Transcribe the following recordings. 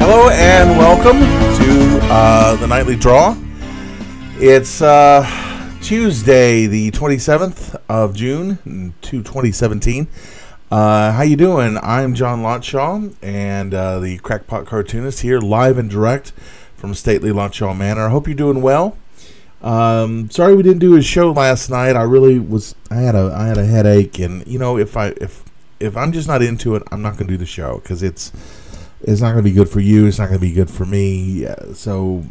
Hello and welcome to the Nightly Draw. It's Tuesday, the 27th of June, 2017. How you doing? I'm John Lotshaw, and the Crackpot Cartoonist here, live and direct from stately Lotshaw Manor. I hope you're doing well. Sorry we didn't do a show last night. I had a headache, and you know, if I'm just not into it, I'm not going to do the show because it's not going to be good for you. It's not going to be good for me. So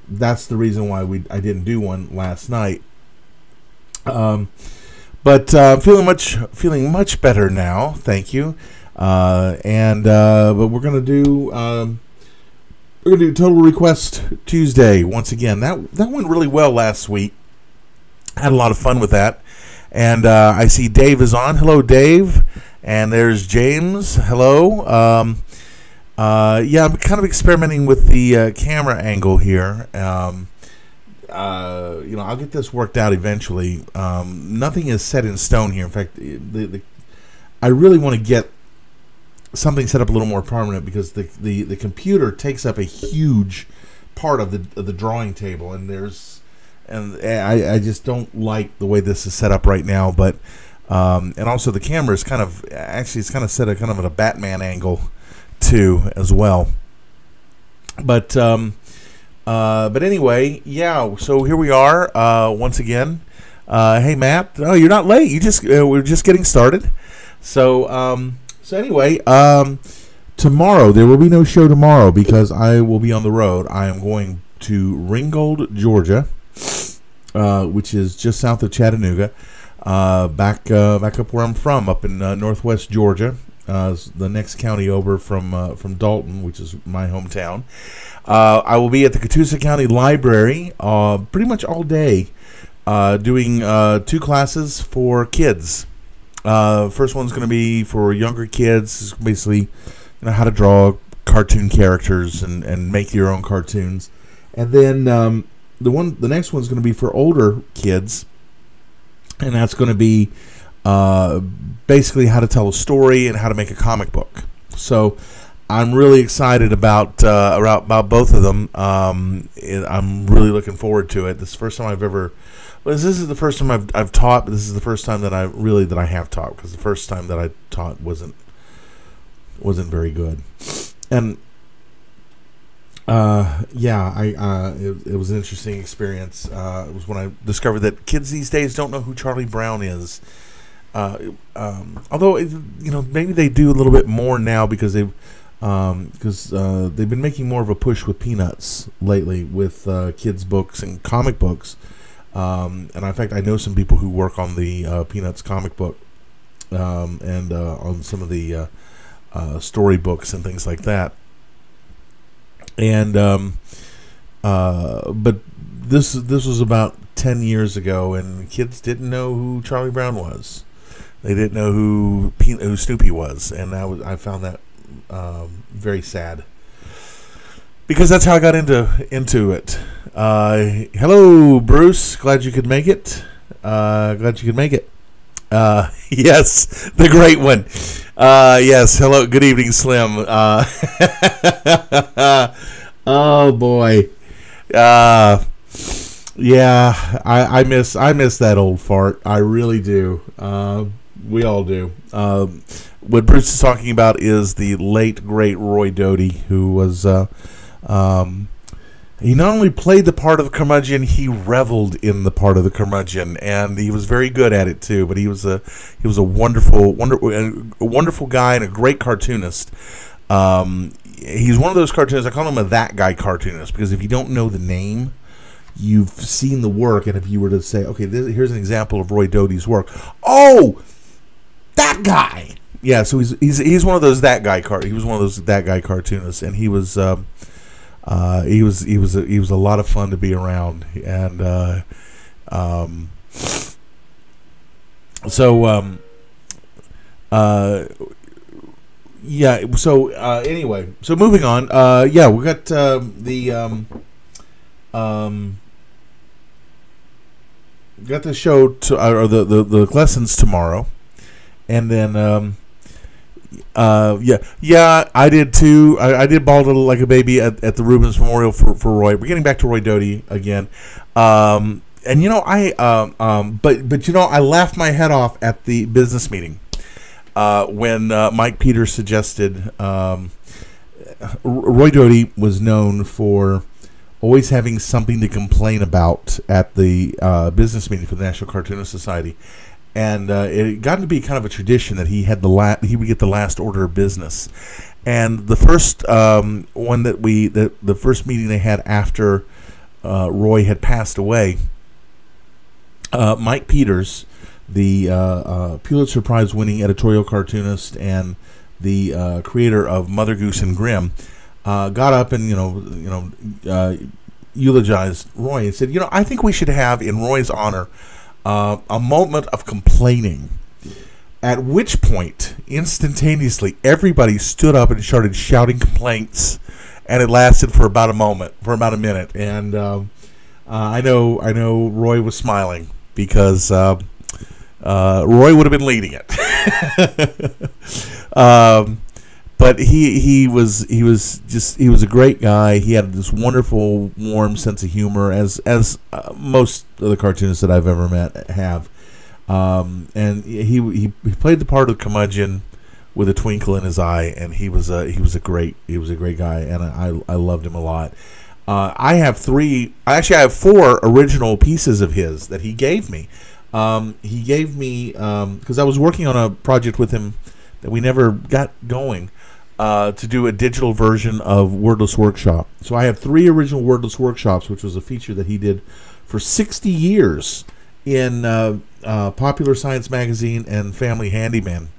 that's the reason why I didn't do one last night. But feeling much better now. Thank you. But we're gonna do Total Request Tuesday once again. That went really well last week. Had a lot of fun with that. And I see Dave is on. Hello, Dave. And there's James. Hello. Yeah, I'm kind of experimenting with the camera angle here. I'll get this worked out eventually. Nothing is set in stone here. In fact, I really want to get something set up a little more permanent because the computer takes up a huge part of the drawing table, and I just don't like the way this is set up right now. But and also the camera is kind of set at a Batman angle too as well. But anyway, yeah. So here we are once again. Hey Matt, oh, you're not late. We're just getting started. So anyway, tomorrow there will be no show tomorrow because I will be on the road. I am going to Ringgold, Georgia, which is just south of Chattanooga, back up where I'm from, up in northwest Georgia. The next county over from Dalton, which is my hometown. I will be at the Catoosa County Library pretty much all day, doing 2 classes for kids. First one's going to be for younger kids. It's basically, how to draw cartoon characters and make your own cartoons. And then the next one's going to be for older kids, and that's going to be basically how to tell a story and how to make a comic book. So I'm really excited about both of them. I'm really looking forward to it. This is the first time I've ever. Well, this is the first time I've taught, but this is the first time that I have taught, because the first time that I taught wasn't very good. And it was an interesting experience. It was when I discovered that kids these days don't know who Charlie Brown is. Although maybe they do a little bit more now because they've been making more of a push with Peanuts lately with kids books and comic books. And in fact, I know some people who work on the Peanuts comic book and on some of the story books and things like that. And but this was about 10 years ago, and kids didn't know who Charlie Brown was. They didn't know who Snoopy was, and I found that very sad, because that's how I got into it. Hello, Bruce. Glad you could make it. Yes, the great one. Yes. Hello. Good evening, Slim. Oh boy. Yeah. I miss that old fart. I really do. We all do. What Bruce is talking about is the late great Roy Doty, who was he not only played the part of the curmudgeon, he reveled in the part of the curmudgeon, and he was very good at it too. But he was a wonderful guy and a great cartoonist. He's one of those cartoonists. I call him a that guy cartoonist, because if you don't know the name, you've seen the work, and if you were to say, okay, here's an example of Roy Doty's work. Oh, that guy. Yeah, so he's one of those that guy he was one of those that guy cartoonists, and he was a lot of fun to be around, and yeah. So anyway, so moving on. Yeah, we got got the show or the lessons tomorrow, and then Yeah, I did too. I did bawl like a baby at the Rubens Memorial for Roy. We're getting back to Roy Doty again. And but I laughed my head off at the business meeting when Mike Peters suggested. Roy Doty was known for always having something to complain about at the business meeting for the National Cartoonist Society, and it got to be kind of a tradition that he would get the last order of business. And the first one the first meeting they had after Roy had passed away. Mike Peters, the Pulitzer Prize winning editorial cartoonist and the creator of Mother Goose and Grimm, got up and eulogized Roy and said, I think we should have in Roy's honor a moment of complaining. At which point, instantaneously, everybody stood up and started shouting complaints, and it lasted for about a minute. And I know Roy was smiling because Roy would have been leading it. But he was a great guy. He had this wonderful, warm sense of humor, as most of the cartoonists that I've ever met have. And he played the part of curmudgeon with a twinkle in his eye, and he was a great guy, and I loved him a lot. I have 4 original pieces of his that he gave me. He gave me because I was working on a project with him that we never got going, to do a digital version of Wordless Workshop. So I have 3 original Wordless Workshops, which was a feature that he did for 60 years in Popular Science Magazine and Family Handyman.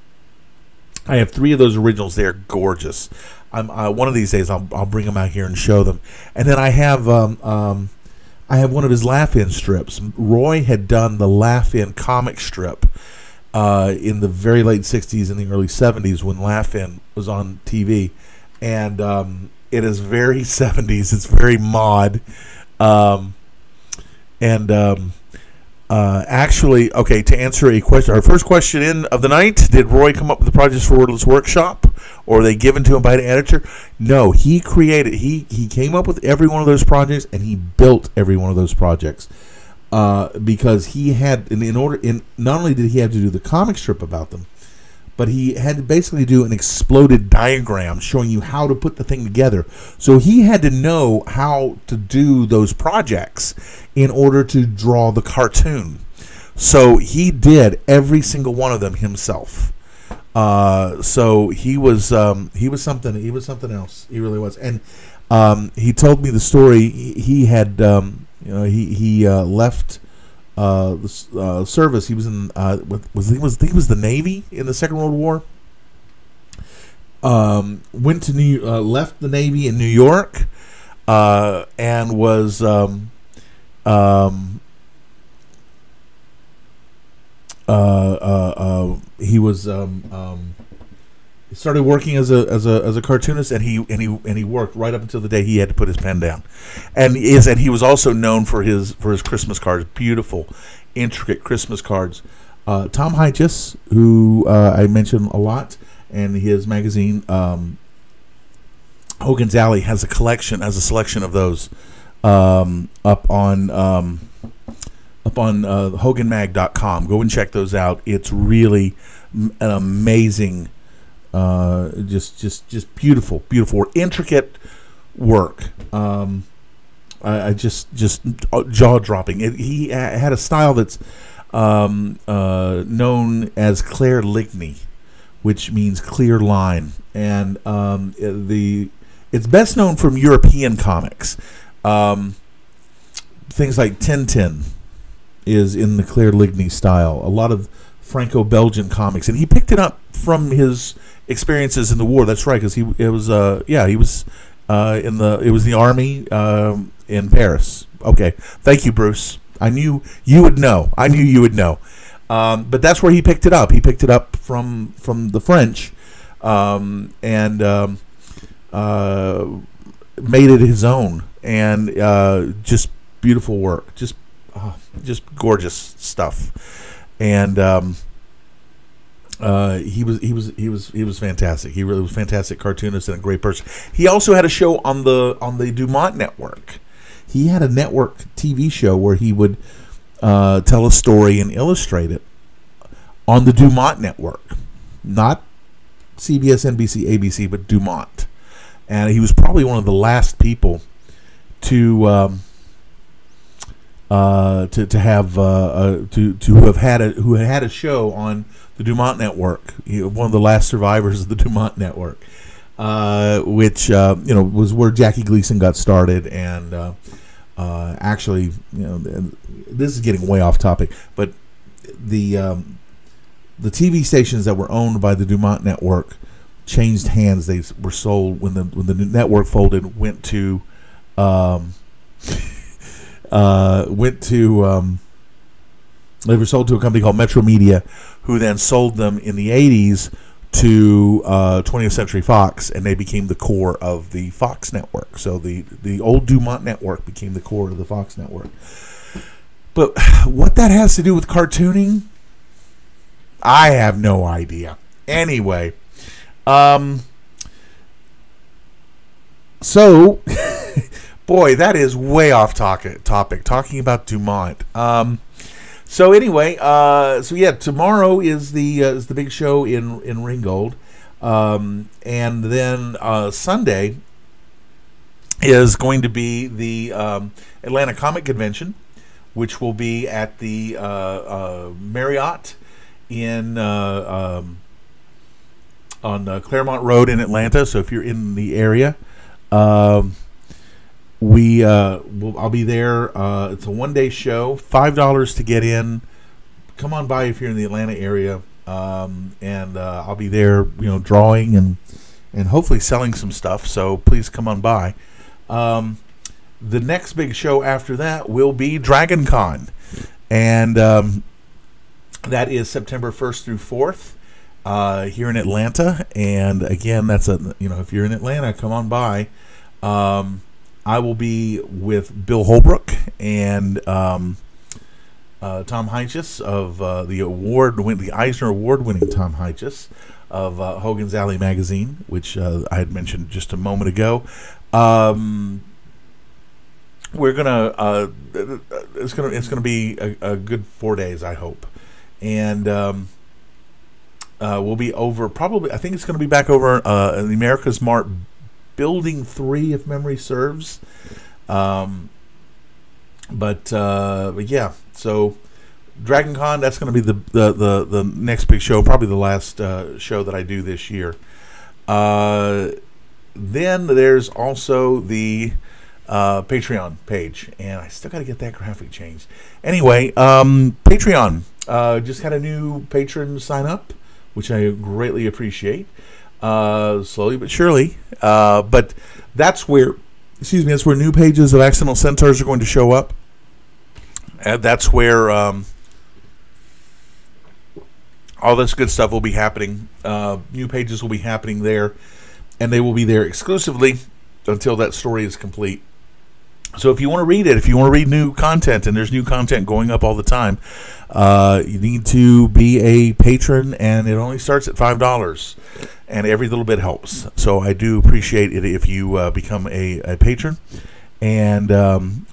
I have 3 of those originals. They're gorgeous. One of these days I'll bring them out here and show them. And then I have one of his Laugh-In strips. Roy had done the Laugh-In comic strip in the very late 60s and the early 70s when Laugh-In was on TV. And it is very 70s. It's very mod. Actually, okay, to answer a question, our first question of the night, did Roy come up with the projects for Wordless Workshop, or were they given to him by the editor? No, he came up with every one of those projects, and he built every one of those projects, because he had, not only did he have to do the comic strip about them, but he had to basically do an exploded diagram showing you how to put the thing together. So he had to know how to do those projects in order to draw the cartoon. So he did every single one of them himself. So he was something else. He really was. And he told me the story. He had he left the service. He was in he was the Navy in the Second World War. Went to left the Navy in New York, and was he was started working as a cartoonist, and he worked right up until the day he had to put his pen down, and he was also known for his Christmas cards, beautiful, intricate Christmas cards. Tom Heiches, who I mentioned a lot, and his magazine Hogan's Alley has a selection of those up on HoganMag.com. Go and check those out. It's really an amazing, just beautiful, intricate work. I just jaw dropping. He had a style that's known as Claire Ligney, which means clear line, and it's best known from European comics. Things like Tintin is in the Claire Ligney style. A lot of Franco-Belgian comics, and he picked it up from his experiences in the war. That's right, because it was the army in Paris. Okay, thank you, Bruce. I knew you would know. But that's where he picked it up. He picked it up from the French, and made it his own, and just beautiful work, just gorgeous stuff. And he was fantastic. He really was a fantastic cartoonist and a great person. He also had a show on the Dumont Network. He had a network TV show where he would tell a story and illustrate it on the Dumont Network, not CBS, NBC, ABC, but Dumont. And he was probably one of the last people to have who had a show on the Dumont Network. One of the last survivors of the Dumont Network, which was where Jackie Gleason got started. And actually, this is getting way off topic, but the TV stations that were owned by the Dumont Network changed hands. They were sold when the network folded. Went to they were sold to a company called Metro Media, who then sold them in the 80s to 20th Century Fox, and they became the core of the Fox network. So the old Dumont Network became the core of the Fox network. But what that has to do with cartooning, I have no idea. Anyway, so boy, that is way off topic. Talking about Dumont. So anyway, tomorrow is the big show in Ringgold, and then Sunday is going to be the Atlanta Comic Convention, which will be at the Marriott on Claremont Road in Atlanta. So if you're in the area, I'll be there. It's a one-day show, $5 to get in. Come on by if you're in the Atlanta area, and I'll be there, drawing and hopefully selling some stuff. So please come on by. The next big show after that will be DragonCon, and that is September 1st through 4th here in Atlanta. And again, that's if you're in Atlanta, come on by. I will be with Bill Holbrook and Tom Heiches of the Eisner Award-winning Tom Heiches of Hogan's Alley magazine, which I had mentioned just a moment ago. We're gonna it's gonna be a good 4 days, I hope, and we'll be over probably. I think it's gonna be back over in the America's Mart Building 3, if memory serves. But yeah, so DragonCon, that's going to be the next big show, probably the last show that I do this year. Then there's also the Patreon page, and I still got to get that graphic changed. Anyway, Patreon just had a new patron sign up, which I greatly appreciate. Slowly but surely, but that's where new pages of Accidental Centaurs are going to show up, and that's where all this good stuff will be happening. New pages will be happening there, and they will be there exclusively until that story is complete. So if you want to read it, if you want to read new content, and there's new content going up all the time, you need to be a patron, and it only starts at $5, and every little bit helps. So I do appreciate it if you become a patron, and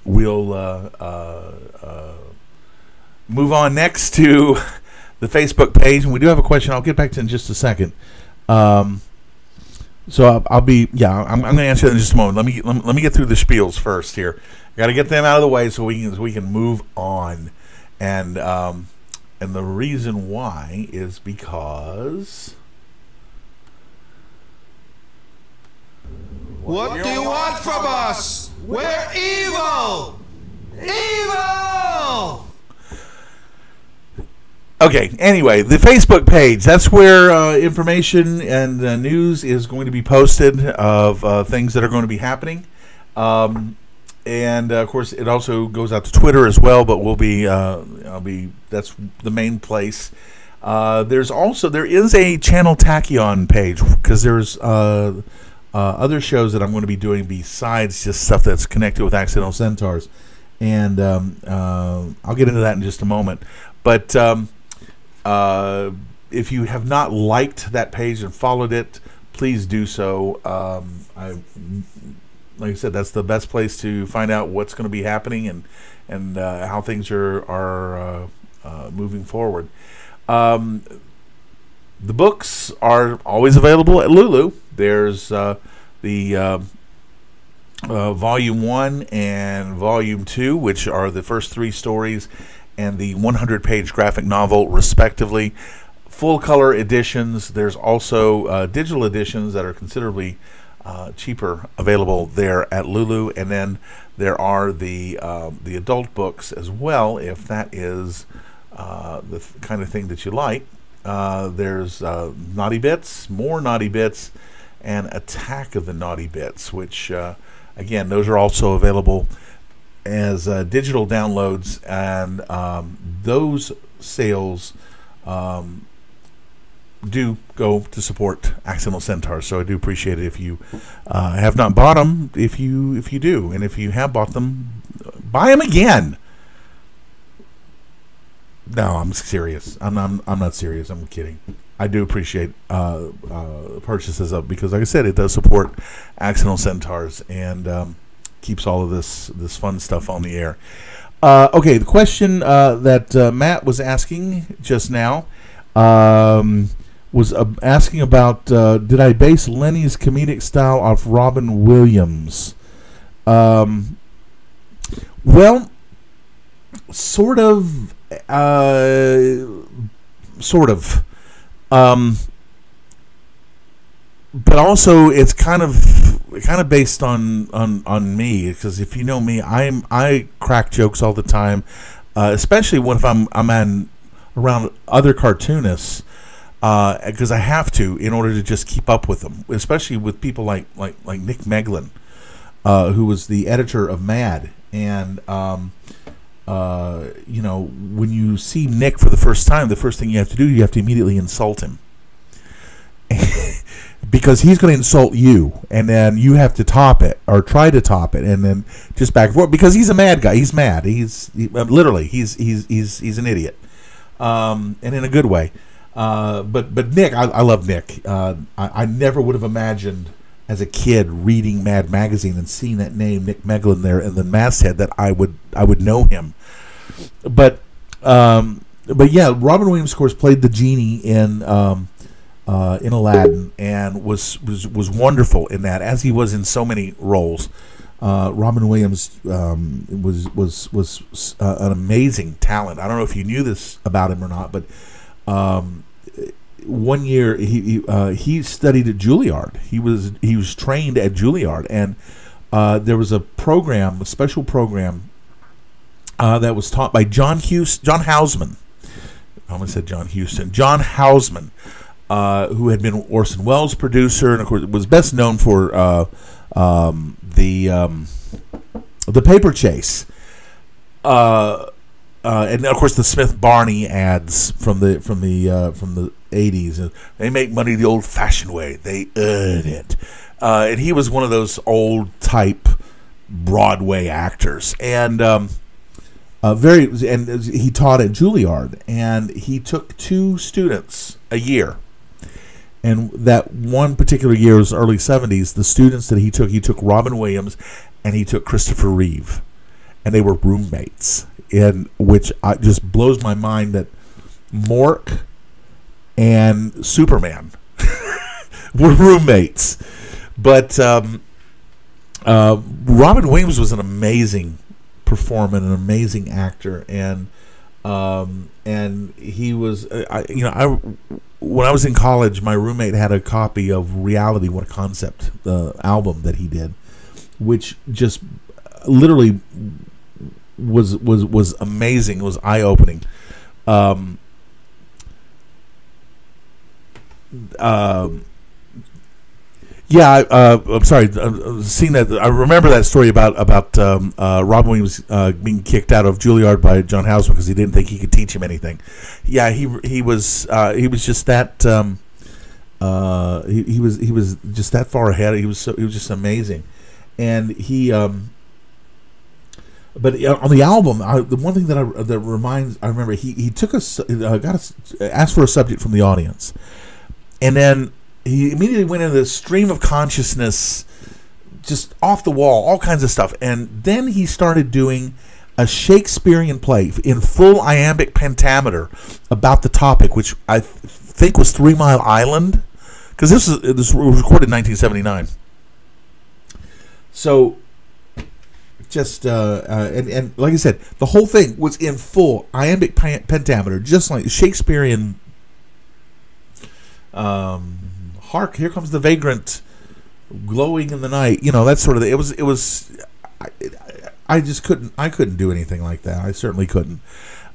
we'll move on next to the Facebook page. And we do have a question. I'll get back to it in just a second. So I'm going to answer that in just a moment. Let me get through the spiels first here. Got to get them out of the way so we can move on. And the reason why is because what do you want from us? We're evil! Evil! Okay, anyway, the Facebook page, that's where information and news is going to be posted of things that are going to be happening. And, of course, it also goes out to Twitter as well, but that's the main place. There is a Channel Tachyon page, because there's other shows that I'm going to be doing besides just stuff that's connected with Accidental Centaurs. And I'll get into that in just a moment. But if you have not liked that page and followed it, please do so. Like I said, that's the best place to find out what's going to be happening and how things are moving forward. The books are always available at Lulu. There's the Volume 1 and Volume 2, which are the first 3 stories, and the 100-page graphic novel, respectively. Full-color editions. There's also digital editions that are considerably cheaper available there at Lulu, and then there are the adult books as well, if that is the kind of thing that you like. There's Naughty Bits, More Naughty Bits, and Attack of the Naughty Bits, which again, those are also available as digital downloads, and those sales do go to support Accidental Centaurs. So I do appreciate it if you have not bought them. If you do, and if you have bought them, buy them again. No, I'm serious. I'm not serious. I'm kidding. I do appreciate purchases of, because like I said, it does support Accidental Centaurs and keeps all of this fun stuff on the air. Okay, the question that Matt was asking just now was asking about did I base Lenny's comedic style off Robin Williams? Well, sort of. But also it's kind of based on me, because if you know me, I crack jokes all the time, especially when if I'm around other cartoonists, because I have to in order to just keep up with them, especially with people like Nick Meglin, who was the editor of Mad, and you know, when you see Nick for the first time, the first thing you have to do, you have to immediately insult him. Because he's going to insult you, and then you have to top it, or try to top it, and then just back and forth, because he's a mad guy. He's mad. He's literally an idiot, and in a good way. But Nick, I love Nick. I never would have imagined as a kid reading Mad Magazine and seeing that name, Nick Meglin, there in the masthead, that I would know him. But yeah, Robin Williams, of course, played the genie in Aladdin, and was wonderful in that, as he was in so many roles. Robin Williams was an amazing talent. I don't know if you knew this about him or not, but one year he studied at Juilliard. He was trained at Juilliard, and there was a special program that was taught by John Houseman. I almost said John Huston. John Houseman, who had been Orson Welles' producer, and of course was best known for the Paper Chase, and of course the Smith Barney ads from the 80s. They make money the old-fashioned way. They earn it, and he was one of those old type Broadway actors, and he taught at Juilliard, and he took 2 students a year. And that one particular year was early 70s. The students that he took Robin Williams, and he took Christopher Reeve, and they were roommates. And which just blows my mind that Mork and Superman were roommates. But Robin Williams was an amazing performer, an amazing actor, and he was, when I was in college, my roommate had a copy of Reality, What a Concept, the album that he did, which just literally was amazing. It was eye-opening. I'm sorry. Seeing that, I remember that story about Robin Williams being kicked out of Juilliard by John Houseman because he didn't think he could teach him anything. Yeah, he was just that he was just that far ahead. He was just amazing, and he But on the album, the one thing that I remember he took asked for a subject from the audience, and then he immediately went into this stream of consciousness, just off the wall, all kinds of stuff, and then he started doing a Shakespearean play in full iambic pentameter about the topic, which I think was 3 Mile Island, because this was recorded in 1979. So. Just and like I said, the whole thing was in full iambic pentameter, just like Shakespearean. Hark! Here comes the vagrant, glowing in the night. That sort of thing. It was. I just couldn't. I couldn't do anything like that. I certainly couldn't.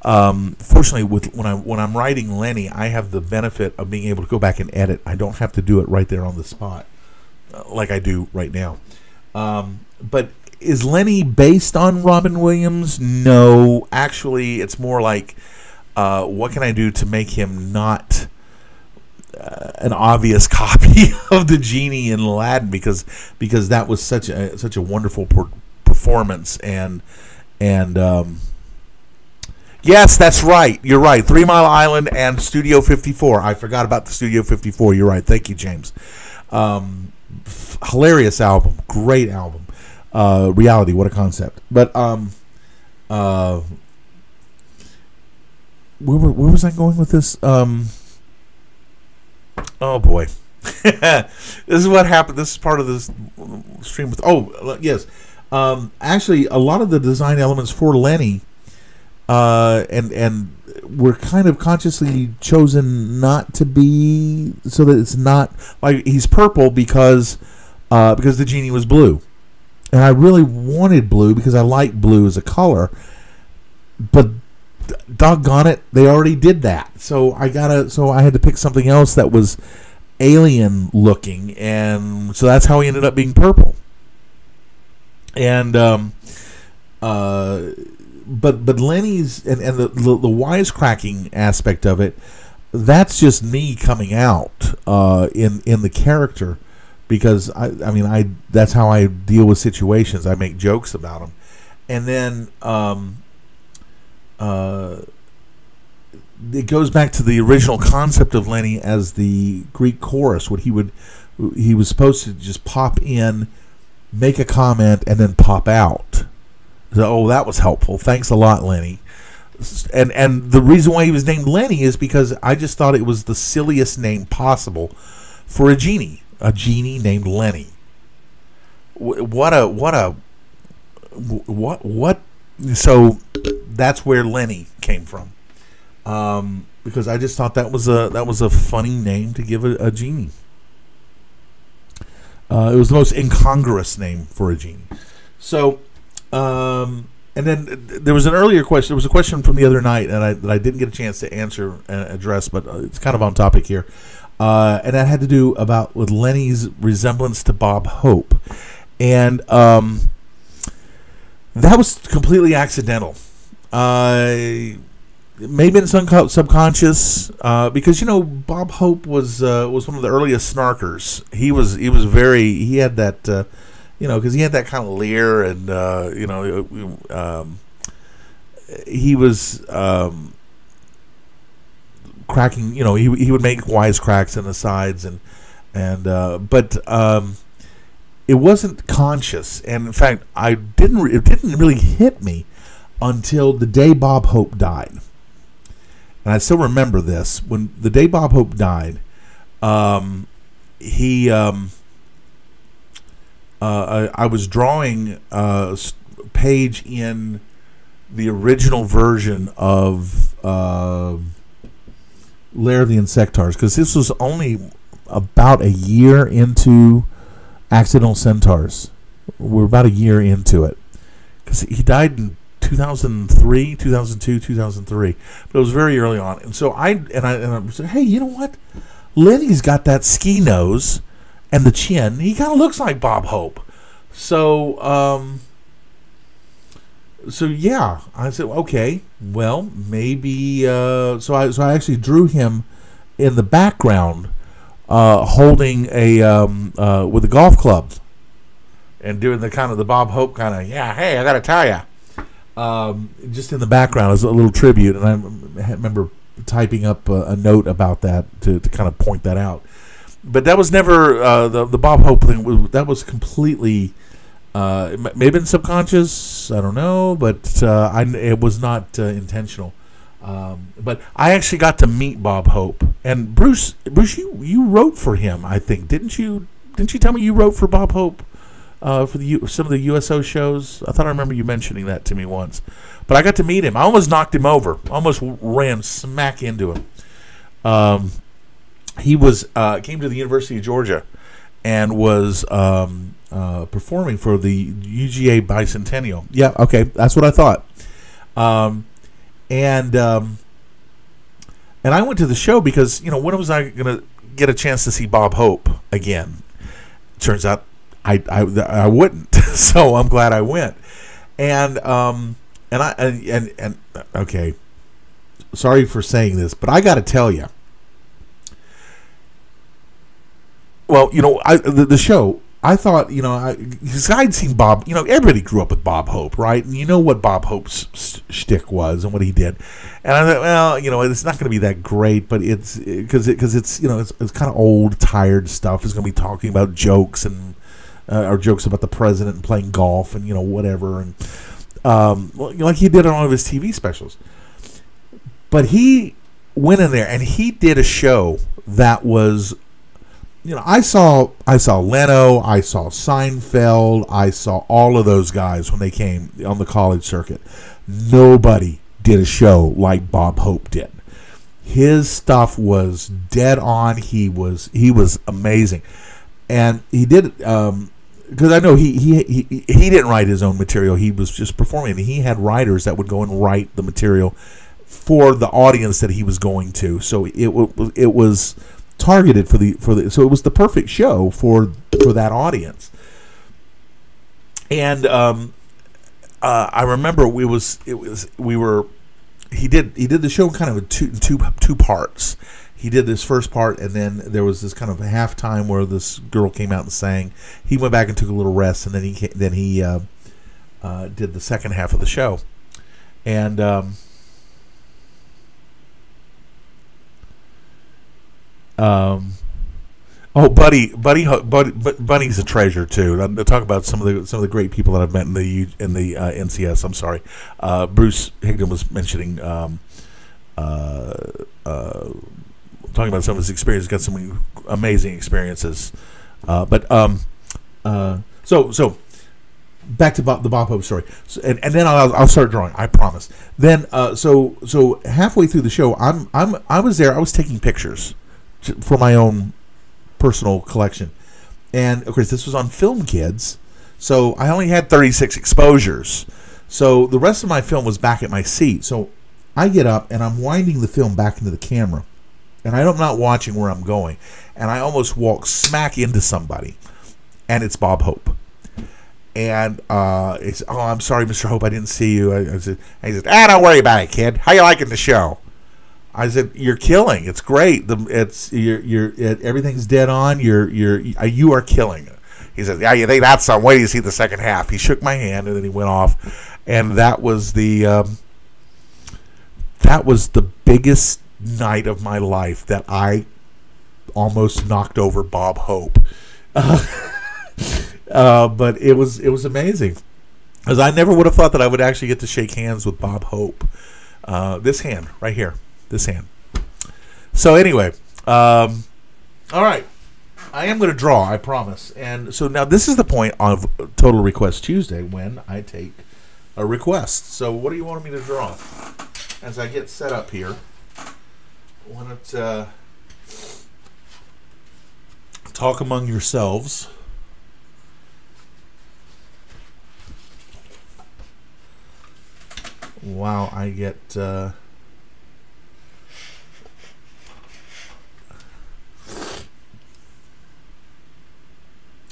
Fortunately, when I'm writing Lenny, I have the benefit of being able to go back and edit. I don't have to do it right there on the spot, like I do right now. But. Is Lenny based on Robin Williams? No. Actually, it's more like, what can I do to make him not an obvious copy of the genie in Aladdin? Because that was such a wonderful performance. And yes, that's right. You're right. 3 Mile Island and Studio 54. I forgot about the Studio 54. You're right. Thank you, James. Hilarious album. Great album. Reality, what a concept. But where was I going with this? Oh boy. This is what happened. This is part of this stream with yes. Actually, a lot of the design elements for Lenny and were kind of consciously chosen not to be, so that it's not like he's purple because the genie was blue. And I really wanted blue because I like blue as a color, but doggone it, they already did that. So I had to pick something else that was alien looking, and so that's how he ended up being purple. And but Lenny's and the wisecracking aspect of it, that's just me coming out in the character. Because I that's how I deal with situations. I make jokes about them, and then it goes back to the original concept of Lenny as the Greek chorus. He was supposed to just pop in, make a comment, and then pop out. So, that was helpful. Thanks a lot, Lenny. And the reason why he was named Lenny is because I just thought it was the silliest name possible for a genie. A genie named Lenny. So that's where Lenny came from, because I just thought that was a funny name to give a genie. It was the most incongruous name for a genie. So, and then there was an earlier question. There was a question from the other night that I didn't get a chance to answer and address, but it's kind of on topic here. And that had to do with Lenny's resemblance to Bob Hope. And that was completely accidental. It may have been subconscious, because Bob Hope was one of the earliest snarkers. He had that because he had that kind of leer, and he was cracking, he would make wisecracks in the sides, but it wasn't conscious. And in fact, it didn't really hit me until the day Bob Hope died. And I still remember this. When the day Bob Hope died, I was drawing a page in the original version of Lair of the Insectars, because this was only about a year into Accidental Centaurs. We're about a year into it, because he died in 2003, 2002, 2003, but it was very early on. And so I said, hey, you know what? Lenny's got that ski nose and the chin. He kind of looks like Bob Hope. So yeah, I said, okay, well, maybe. So I actually drew him in the background, holding with a golf club, and doing the kind of the Bob Hope kind of, yeah, hey, I got to tell you. just in the background as a little tribute, and I remember typing up a note about that to kind of point that out. But that was never the Bob Hope thing. That was completely it may have been subconscious. I don't know, but it was not intentional. But I actually got to meet Bob Hope, and Bruce, you wrote for him, I think, didn't you? Didn't you tell me you wrote for Bob Hope for some of the USO shows? I thought I remember you mentioning that to me once. But I got to meet him. I almost knocked him over. Almost ran smack into him. He was came to the University of Georgia and was performing for the UGA Bicentennial. Yeah, okay, that's what I thought. And I went to the show because, when was I going to get a chance to see Bob Hope again? Turns out I wouldn't. So I'm glad I went. And okay, sorry for saying this, but I got to tell you. Well, the show, I thought, because I'd seen Bob, everybody grew up with Bob Hope, right? And you know what Bob Hope's shtick was and what he did. And I thought, well, it's not going to be that great, but it's because it's kind of old, tired stuff. It's going to be talking about jokes and or jokes about the president and playing golf and whatever, and like he did on all of his TV specials. But he went in there and he did a show that was. I saw Leno, I saw Seinfeld, I saw all of those guys when they came on the college circuit. Nobody did a show like Bob Hope did. His stuff was dead on. He was amazing, and he did because I know he didn't write his own material. He was just performing, and he had writers that would go and write the material for the audience that he was going to. So it was targeted for the so it was the perfect show for that audience. And I remember he did the show kind of in two parts. He did this first part, and then there was this kind of halftime where this girl came out and sang. He went back and took a little rest, and then he did the second half of the show. And Buddy's a treasure too. I'll talk about some of the great people that I've met in the NCS. I'm sorry, Bruce Higdon was mentioning talking about some of his experiences. Got some amazing experiences, so back to the Bob Hope story, and then I'll start drawing. I promise. Then so halfway through the show, I was there. I was taking pictures for my own personal collection, and of course this was on Film Kids, so I only had 36 exposures, so the rest of my film was back at my seat. So I get up and I'm winding the film back into the camera, and I'm not watching where I'm going, and I almost walk smack into somebody, and it's Bob Hope. And it's, "Oh, I'm sorry, Mr. Hope, I didn't see you." I said, and he said, "Don't worry about it, kid. How you liking the show?" I said, "You're killing. It's great. Everything's dead on. You are killing it." He said, "Yeah, you think that's some? Wait till you see the second half." He shook my hand and then he went off, and that was the biggest night of my life that I almost knocked over Bob Hope. But it was amazing, because I never would have thought that I would actually get to shake hands with Bob Hope. This hand right here. This hand. So anyway, all right. I am going to draw, I promise. And so now this is the point of Total Request Tuesday when I take a request. So what do you want me to draw? As I get set up here, why don't talk among yourselves. While I get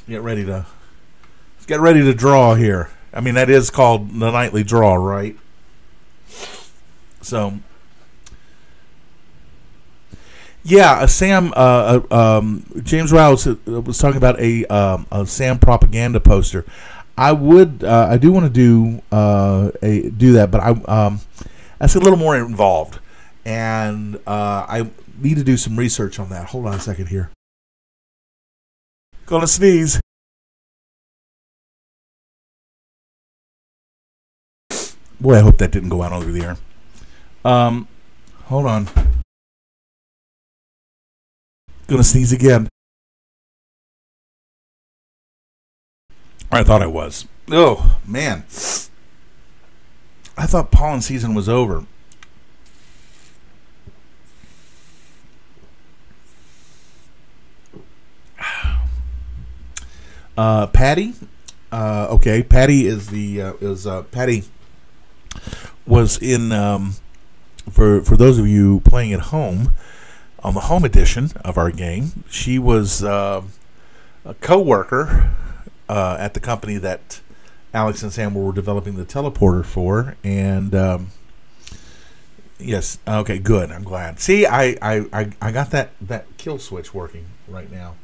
get ready to draw here. I mean, that is called the nightly draw, right? So yeah, Sam James Rouse was talking about a Sam propaganda poster. I would. I do want to do do that, but that's a little more involved, and I need to do some research on that. Hold on a second here. Gonna sneeze. Boy, I hope that didn't go out over the air. Hold on. Gonna sneeze again. I thought I was. Oh, man. I thought pollen season was over. Patty. Okay, Patty is Patty was in for those of you playing at home on the home edition of our game. She was a co-worker at the company that Alex and Sam were developing the teleporter for, and yes, okay, good. I'm glad. See, I got that kill switch working right now.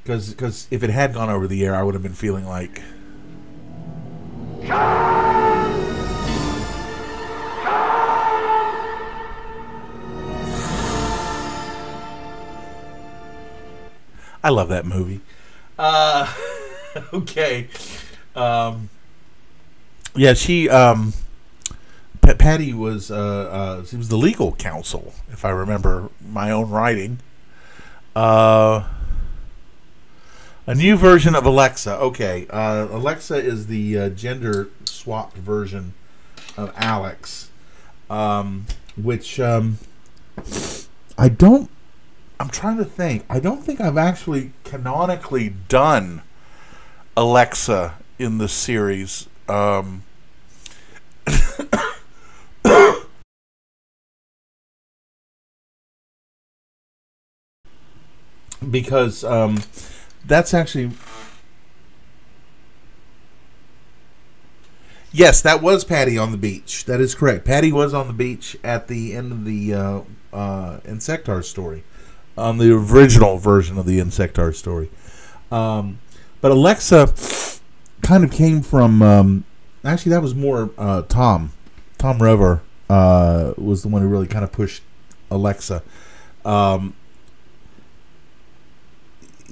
Because if it had gone over the air, I would have been feeling like. I love that movie. Okay. Yeah, she. Patty was. She was the legal counsel, if I remember my own writing. A new version of Alexa. Okay, Alexa is the gender-swapped version of Alex, which I don't. I'm trying to think. I don't think I've actually canonically done Alexa in the series. Because that's actually... Yes, that was Patty on the beach. That is correct. Patty was on the beach at the end of the Insectar story. On the original version of the Insectar story. But Alexa kind of came from... actually, that was more Tom. Tom Rever was the one who really kind of pushed Alexa.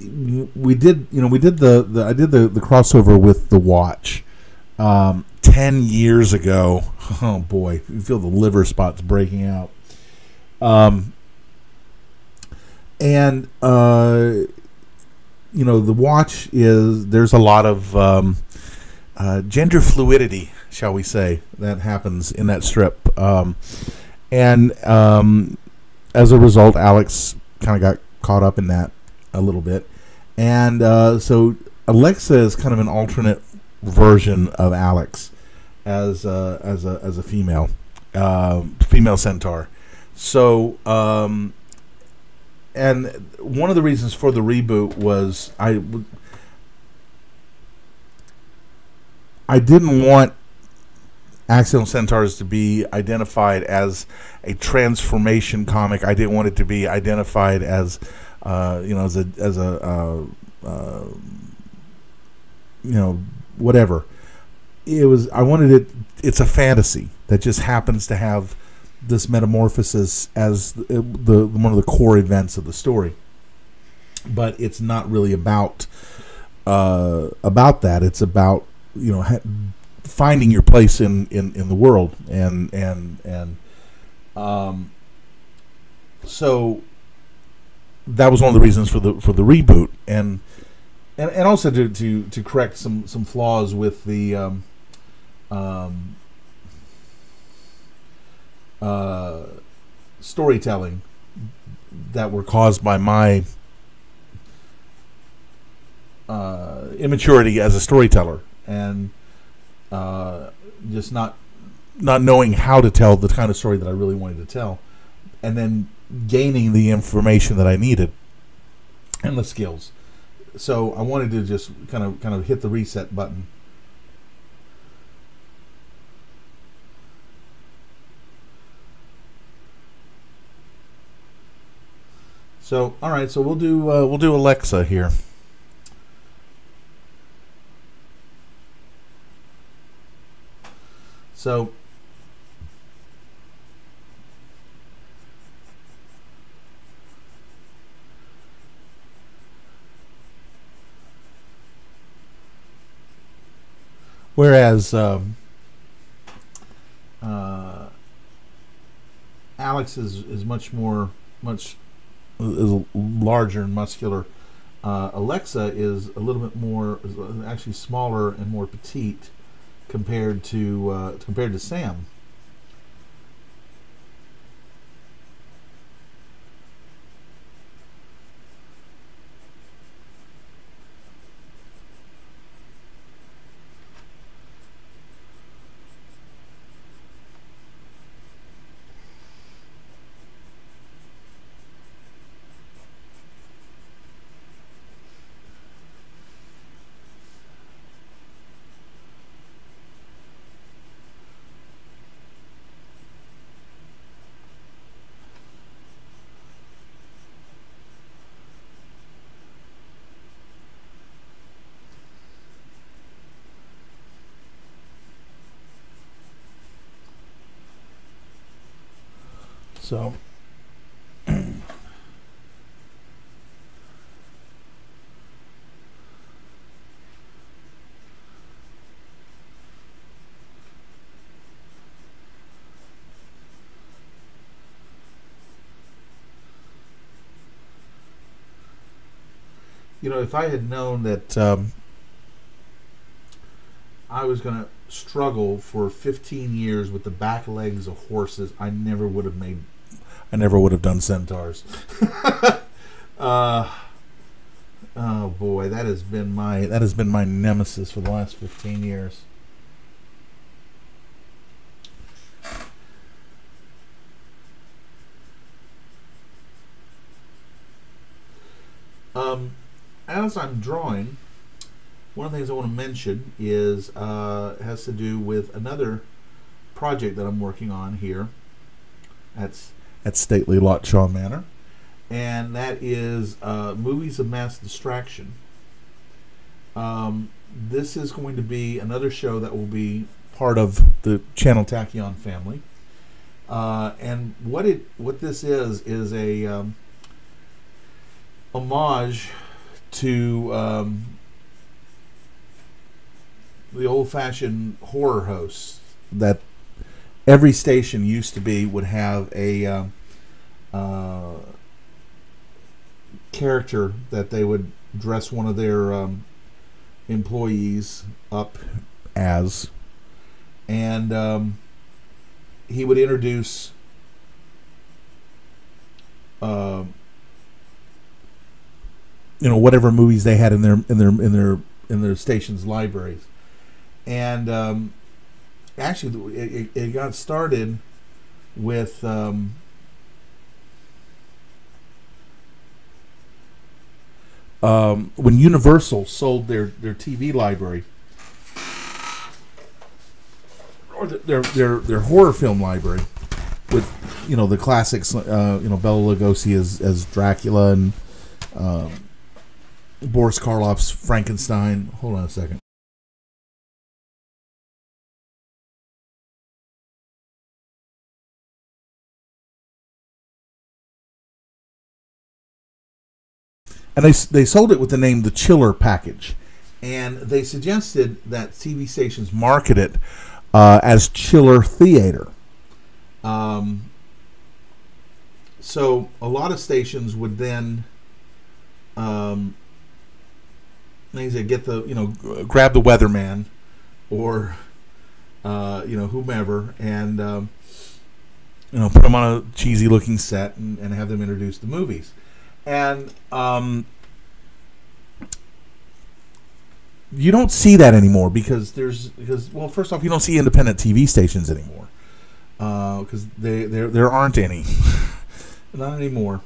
We did the I did the crossover with the Watch 10 years ago. Oh boy, you feel the liver spots breaking out. And the Watch there's a lot of gender fluidity, shall we say, that happens in that strip. And as a result, Alex kind of got caught up in that a little bit. And so Alexa is kind of an alternate version of Alex as a female centaur. So and one of the reasons for the reboot was I didn't want Accidental Centaurs to be identified as a transformation comic. I didn't want it to be identified as whatever. It was. I wanted it. It's a fantasy that just happens to have this metamorphosis as the one of the core events of the story. But it's not really about that. It's about finding your place in the world, and so that was one of the reasons for the reboot, and also to correct some flaws with the storytelling that were caused by my immaturity as a storyteller, and just not knowing how to tell the kind of story that I really wanted to tell, and then gaining the information that I needed and the skills. So I wanted to just kind of hit the reset button. So all right, so we'll do Alexa here. So whereas Alex is much larger and muscular. Alexa is a little bit more, actually smaller and more petite compared to Sam. So if I had known that I was going to struggle for 15 years with the back legs of horses, I never would have done Centaurs. Oh boy, that has been my nemesis for the last 15 years. As I'm drawing, one of the things I want to mention is has to do with another project that I'm working on here at stately Lotshaw Manor, and that is Movies of Mass Distraction. This is going to be another show that will be part of the Channel Tachyon family, and what this is a homage to the old-fashioned horror hosts that every station used to be would have a character that they would dress one of their employees up as, and he would introduce whatever movies they had in their station's libraries. And actually, it got started with when Universal sold their TV library, or their horror film library, with the classics, Bela Lugosi as Dracula, and Boris Karloff's Frankenstein. Hold on a second. And they sold it with the name The Chiller Package. And they suggested that TV stations market it as Chiller Theater. So a lot of stations would then get grab the weatherman or whomever, and put them on a cheesy looking set and have them introduce the movies. And you don't see that anymore because first off, you don't see independent TV stations anymore because there aren't any, not anymore.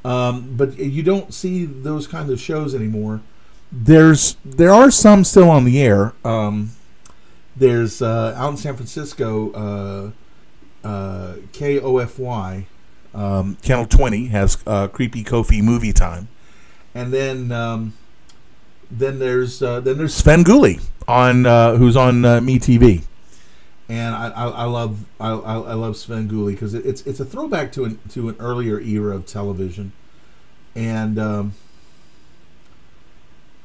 But you don't see those kinds of shows anymore. There are some still on the air. There's out in San Francisco, KOFY. Channel 20 has Creepy Kofi Movie Time, and then there's Sven Gulli on who's on MeTV, and I love Svengoolie because it's a throwback to an earlier era of television, and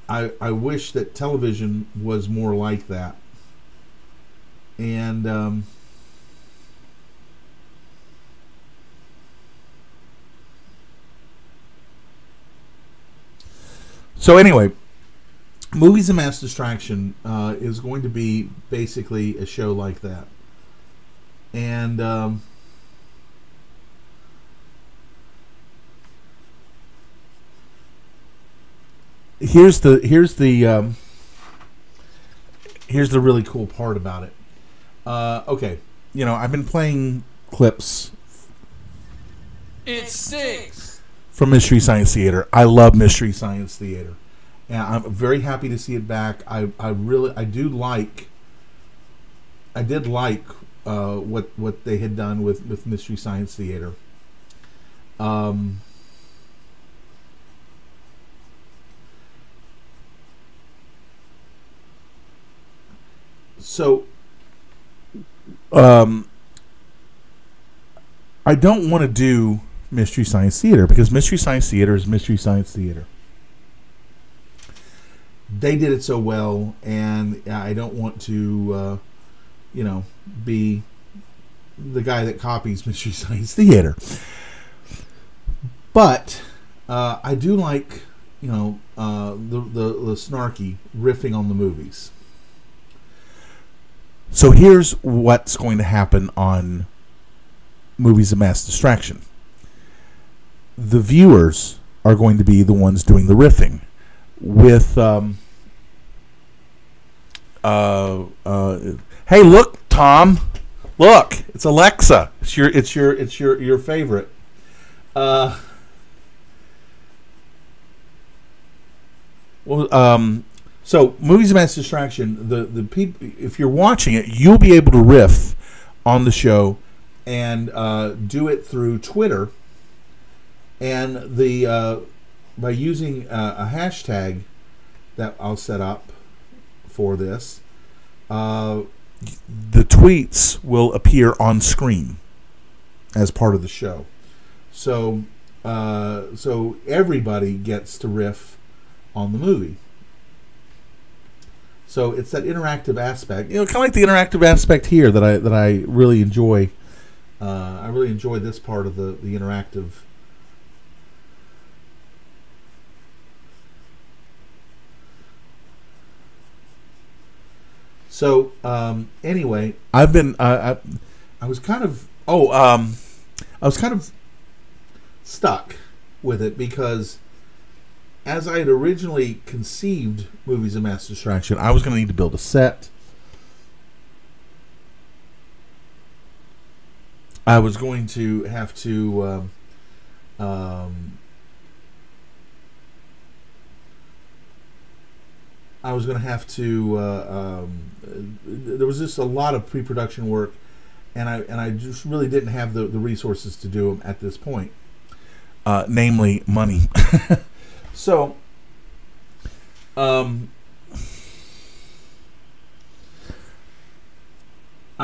I wish that television was more like that, and so anyway, Movies and Mass Distraction is going to be basically a show like that. And here's the really cool part about it. Okay, I've been playing clips. It stinks. From Mystery Science Theater. I love Mystery Science Theater. And I'm very happy to see it back. I did like what they had done with Mystery Science Theater. So I don't want to do Mystery Science Theater because Mystery Science Theater is Mystery Science Theater. They did it so well, and I don't want to, be the guy that copies Mystery Science Theater. But I do like, the snarky riffing on the movies. So here's what's going to happen on Movies of Mass Distraction. The viewers are going to be the ones doing the riffing with hey, look, Tom, look, it's Alexa. It's your favorite. So Movies of Mass Distraction, the people, if you're watching it, you'll be able to riff on the show and do it through Twitter, and by using a hashtag that I'll set up for this, the tweets will appear on screen as part of the show. So everybody gets to riff on the movie. So it's that interactive aspect, kind of like the interactive aspect here that I really enjoy. I really enjoy this part of the interactive. So anyway, I've been I was kind of stuck with it because as I had originally conceived Movies of Mass Distraction, I was going to need to build a set. I was going to have to there was just a lot of pre-production work, and I just really didn't have the resources to do them at this point, namely money. So I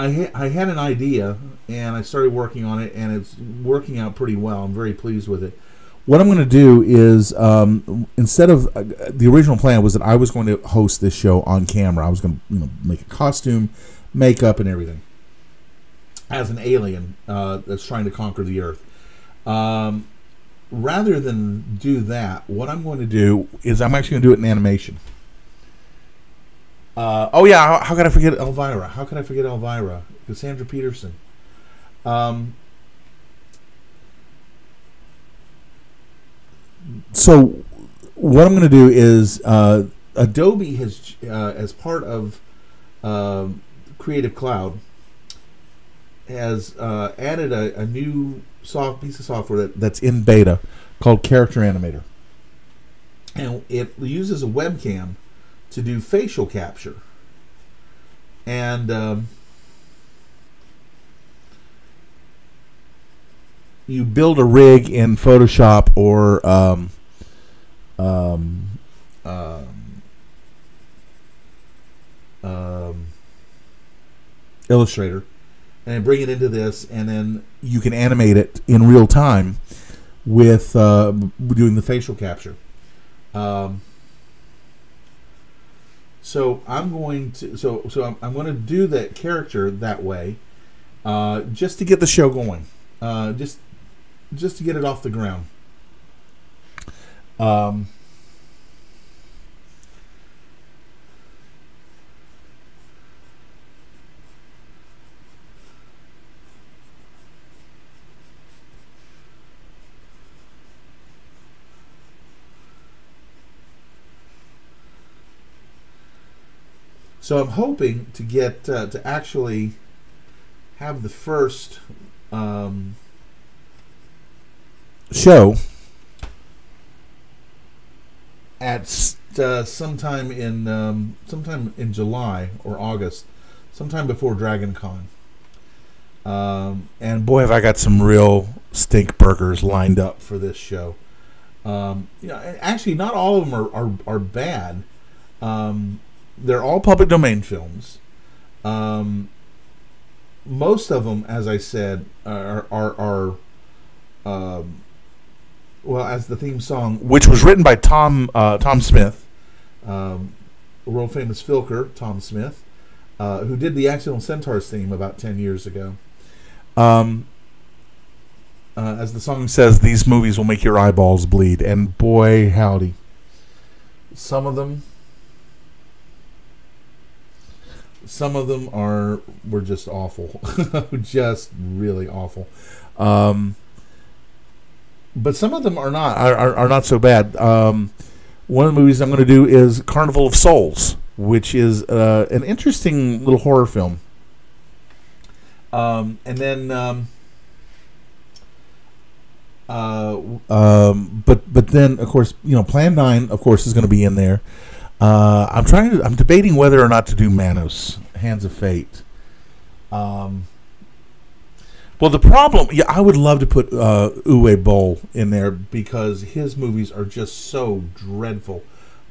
had an idea, and I started working on it, and it's working out pretty well. I'm very pleased with it. What I'm going to do is, instead of the original plan was that I was going to host this show on camera. I was going to, make a costume, makeup, and everything as an alien that's trying to conquer the Earth. Rather than do that, what I'm going to do is I'm actually going to do it in animation. How could I forget Elvira? Cassandra Peterson. So what I'm going to do is Adobe has, as part of Creative Cloud, has added a new piece of software that's in beta called Character Animator, and it uses a webcam to do facial capture, and you build a rig in Photoshop or Illustrator, and bring it into this, and then you can animate it in real time with doing the facial capture. So I'm going to I'm going to do that character that way, just to get the show going, just to get it off the ground. So I'm hoping to get to actually have the first show at sometime in July or August, sometime before DragonCon. And boy, have I got some real stink burgers lined up for this show. Actually, not all of them are bad. They're all public domain films. Most of them, as I said, are well, as the theme song, which was written by Tom Smith, world famous filker Tom Smith, who did the Accidental Centaurs theme about 10 years ago. As the song says, these movies will make your eyeballs bleed, and boy, howdy, some of them were just awful, just really awful. But some of them are not so bad. One of the movies I'm going to do is Carnival of Souls, which is an interesting little horror film. And then, but then, of course, Plan 9, of course, is going to be in there. I'm debating whether or not to do Manos, Hands of Fate. Well, the problem, I would love to put Uwe Boll in there because his movies are just so dreadful.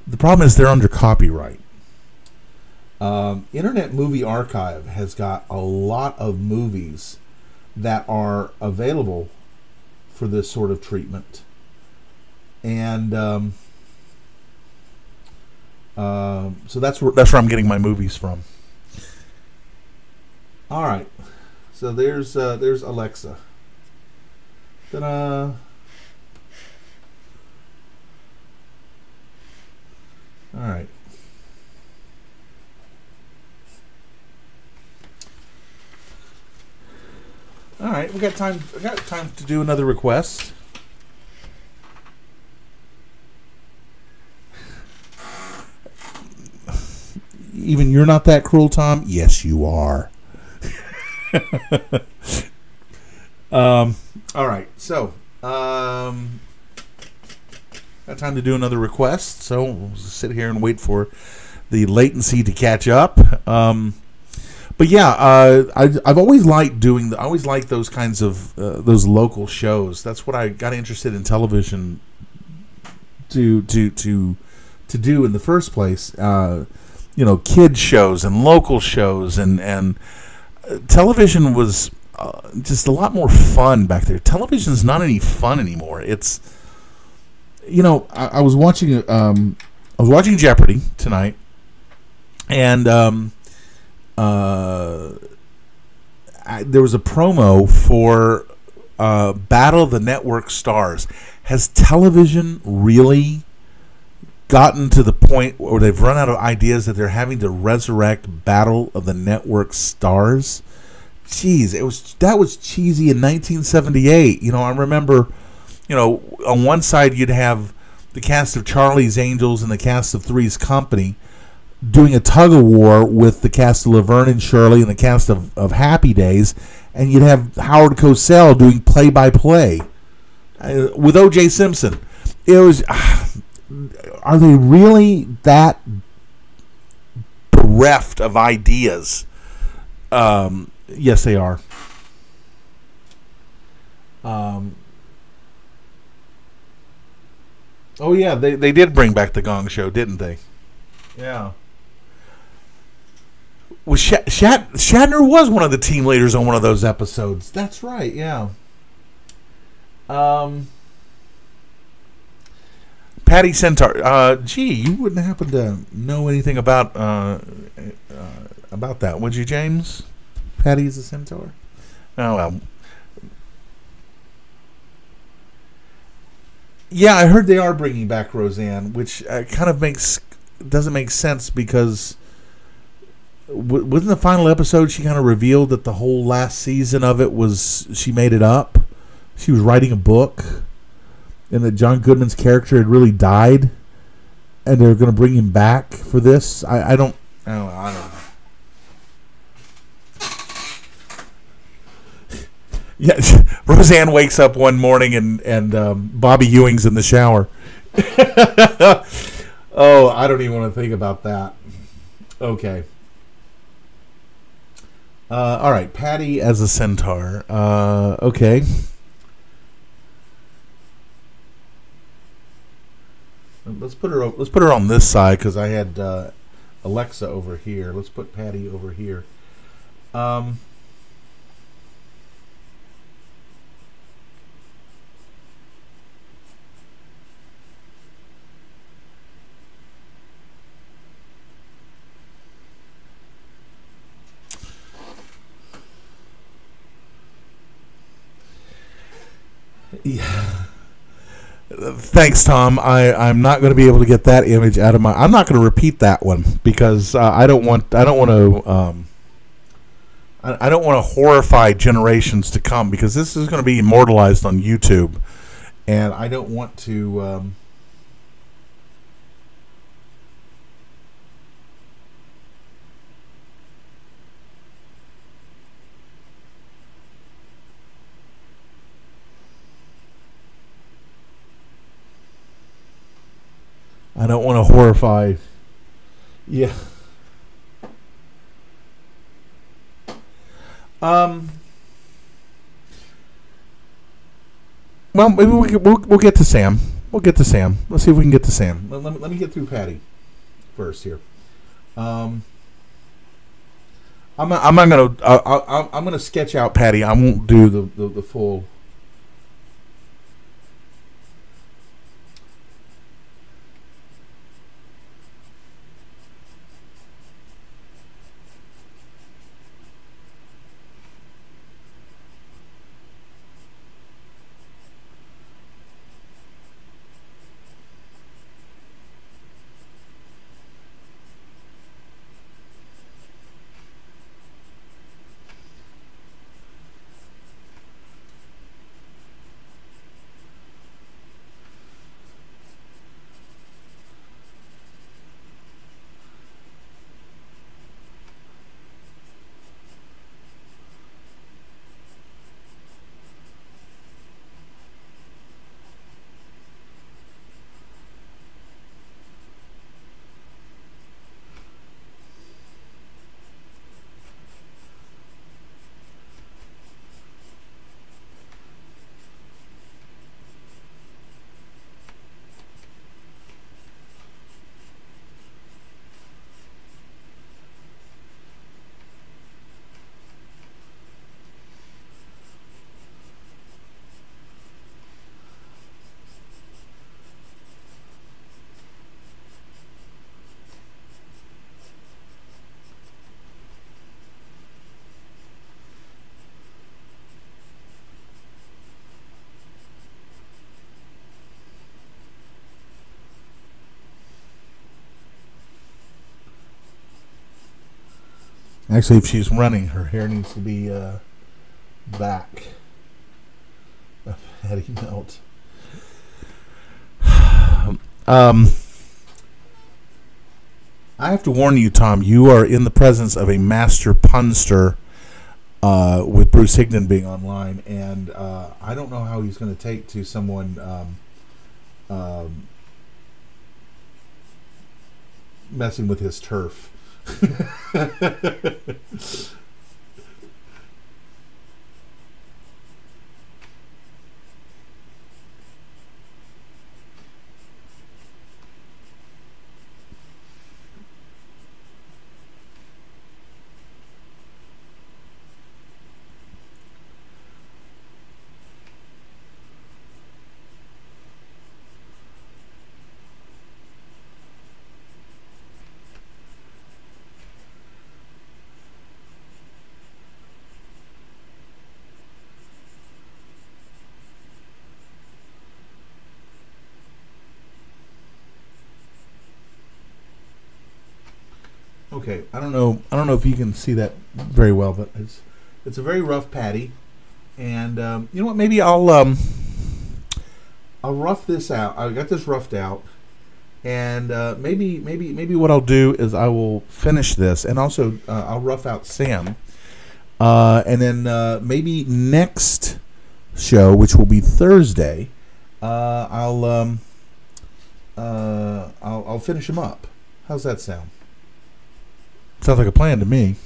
The problem is they're under copyright. Internet Movie Archive has got a lot of movies that are available for this sort of treatment. And so that's where I'm getting my movies from. All right, so there's Alexa. Ta-da! All right. All right, we got time to do another request. Even you're not that cruel, Tom? Yes, you are. All right, so got time to do another request, so we'll sit here and wait for the latency to catch up. But yeah, I've always liked I always liked those kinds of those local shows. That's what I got interested in television to do in the first place. Kid shows and local shows, and television was just a lot more fun back there. Television's not any fun anymore. It's I was watching Jeopardy tonight, and there was a promo for Battle of the Network Stars. Has television really gotten to the point where they've run out of ideas that they're having to resurrect Battle of the Network Stars? Jeez, that was cheesy in 1978. I remember, on one side you'd have the cast of Charlie's Angels and the cast of Three's Company doing a tug of war with the cast of Laverne and Shirley and the cast of Happy Days, and you'd have Howard Cosell doing play-by-play with O.J. Simpson. It was. Are they really that bereft of ideas? Yes, they are. Oh yeah, they did bring back the Gong Show, didn't they? Yeah. Was Shatner was one of the team leaders on one of those episodes. That's right, yeah. Patty Centaur. Gee, you wouldn't happen to know anything about that, would you, James? Patty's a centaur? Oh, well. Yeah, I heard they are bringing back Roseanne, which kind of doesn't make sense because wasn't the final episode she kind of revealed that the whole last season of it was she made it up? She was writing a book, and that John Goodman's character had really died, and they're going to bring him back for this. I don't know. Yeah, Roseanne wakes up one morning and Bobby Ewing's in the shower. Oh, I don't even want to think about that. Okay. All right, Patty as a centaur. Okay. Let's put her on this side because I had Alexa over here. Let's put Patty over here. Yeah. Thanks, Tom. I'm not going to be able to get that image out of my. I'm not going to repeat that one because I don't want to horrify generations to come because this is going to be immortalized on YouTube, and I don't want to. I don't want to horrify. Yeah. Well, maybe we'll get to Sam. We'll get to Sam. Let's see if we can get to Sam. Let me get through Patty first here. I'm gonna sketch out Patty. I won't do the full. Actually, if she's running, her hair needs to be back. Patty Melt. I have to warn you, Tom. You are in the presence of a master punster with Bruce Higdon being online, and I don't know how he's going to take to someone messing with his turf. Okay, I don't know if you can see that very well, but it's a very rough patty, and you know what? Maybe I'll rough this out. I got this roughed out, and maybe what I'll do is I will finish this, and also I'll rough out Sam, and then maybe next show, which will be Thursday, I'll finish him up. How's that sound? Sounds like a plan to me.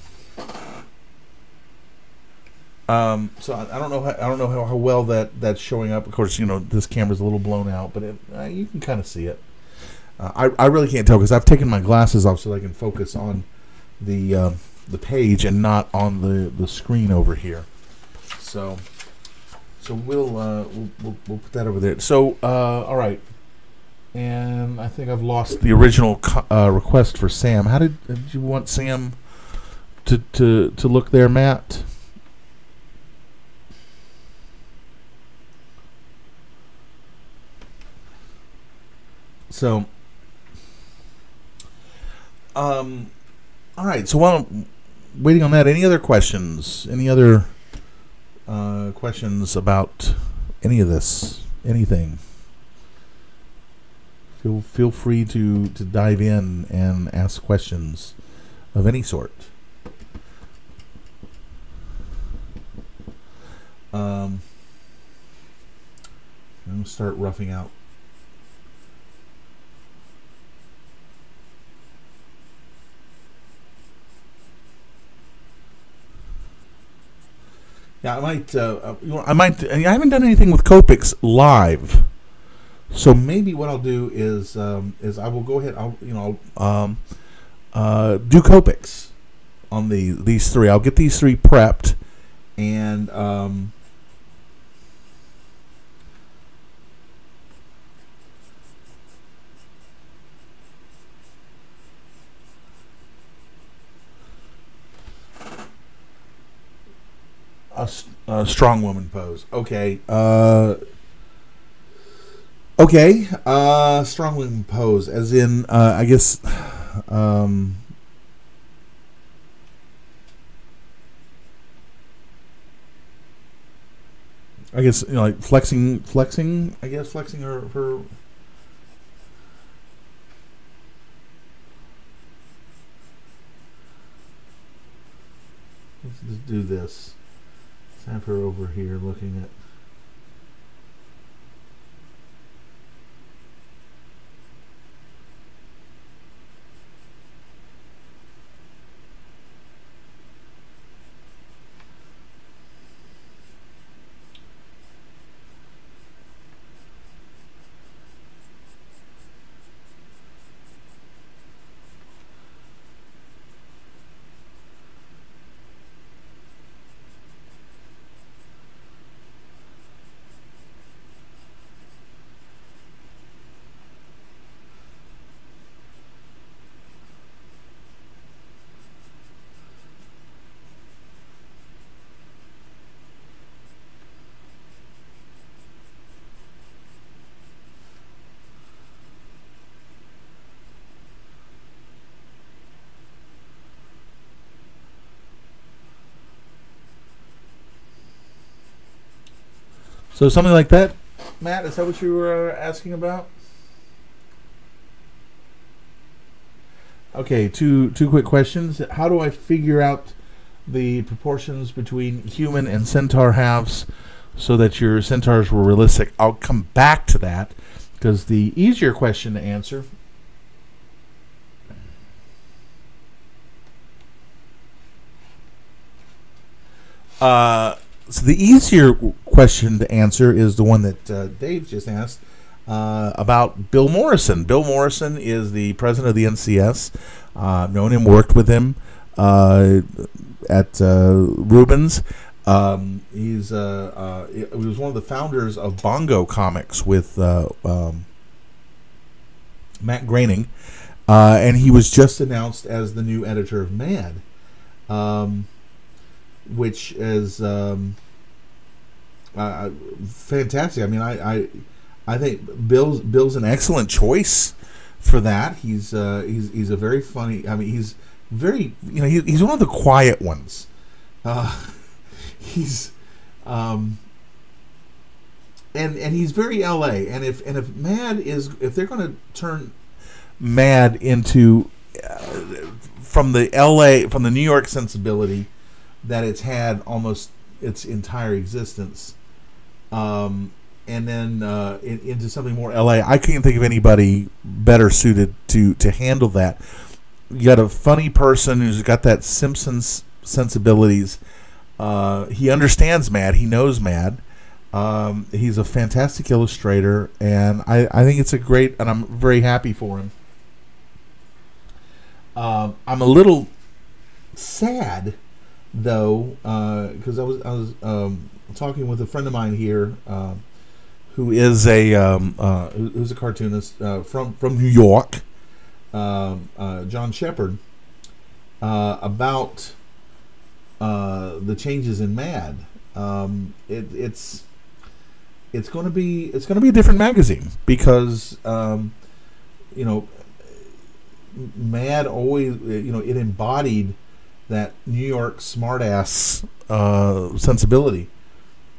So I don't know how well that's showing up. Of course, this camera's a little blown out, but you can kind of see it. I really can't tell because I've taken my glasses off so I can focus on the page and not on the screen over here. So we'll put that over there. So all right. And I think I've lost the original request for Sam. How did you want Sam to look there, Matt? So, all right. So while I'm waiting on that, any other questions? Any other questions about any of this? Anything? Feel free to dive in and ask questions of any sort. I'm going to start roughing out. Yeah, I haven't done anything with Copics live. So maybe what I'll do is I will go ahead. I'll do Copics on these three. I'll get these three prepped, and a strong woman pose. Okay. Okay, strong woman pose, as in, I guess, I guess, like flexing, I guess, flexing her. Let's just do this. Let's have her over here looking at. So something like that, Matt, is that what you were asking about? Okay, two quick questions. How do I figure out the proportions between human and centaur halves so that your centaurs were realistic? I'll come back to that because the easier question to answer so the easier question to answer is the one that Dave just asked about Bill Morrison. Bill Morrison is the president of the NCS. Known him, worked with him at Rubens. He was one of the founders of Bongo Comics with Matt Groening, and he was just announced as the new editor of Mad. Which is fantastic. I mean, I think Bill's an excellent choice for that. He's a very funny. I mean, very, he's one of the quiet ones. He's and he's very LA. And if if they're going to turn Mad into from the New York sensibility that it's had almost its entire existence, and then into something more LA, I can't think of anybody better suited to handle that. You got a funny person who's got that Simpsons sensibilities. He understands Mad. He knows Mad. He's a fantastic illustrator, and I think it's a great, and I'm very happy for him. I'm a little sad though, because I was talking with a friend of mine here, who is who's a cartoonist from New York, John Shepard, about the changes in Mad. It's going to be a different magazine because Mad always it embodied that New York smartass sensibility,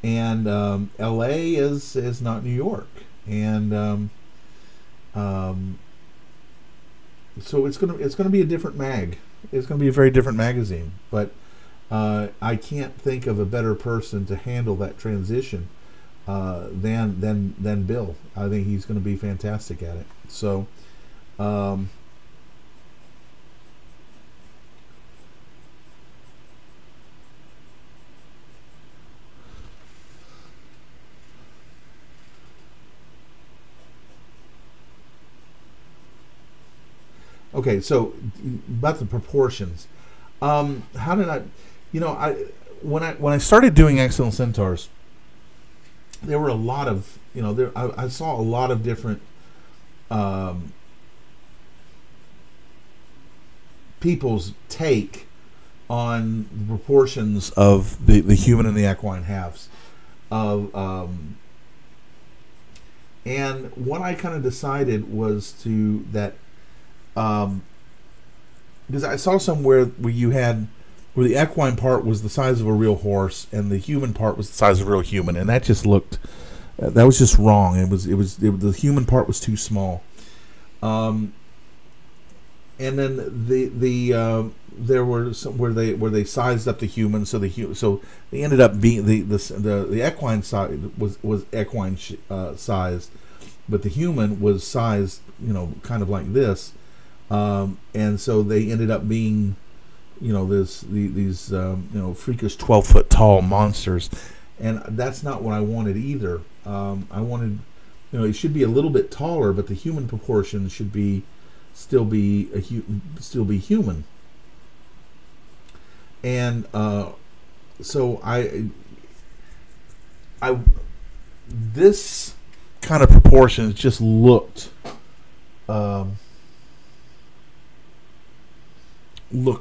and L.A. is not New York, and so it's gonna be a different mag. It's gonna be a very different magazine, but I can't think of a better person to handle that transition than Bill. I think he's going to be fantastic at it. So. Okay, so about the proportions. How did I? When I started doing Accidental Centaurs, there were a lot of I saw a lot of different people's take on the proportions of the human and the equine halves of and what I kind of decided was that because I saw somewhere where you had where the equine part was the size of a real horse and the human part was the size of a real human, and that just looked that was just wrong. The human part was too small. And then there were some where they sized up the human, so they ended up being the equine size was equine sized, but the human was sized kind of like this, and so they ended up being these freakish 12-foot tall monsters, and that's not what I wanted either. I wanted it should be a little bit taller, but the human proportion should still be human. And so I this kind of proportions just looked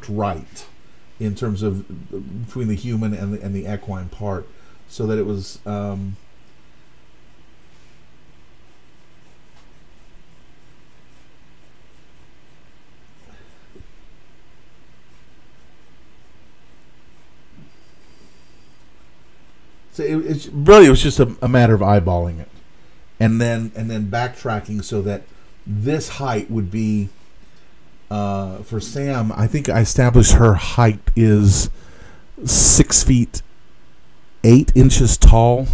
right in terms of between the human and the equine part, so that it was so it was just a matter of eyeballing it, and then backtracking so that this height would be for Sam. I think I established her height is 6 feet 8 inches tall,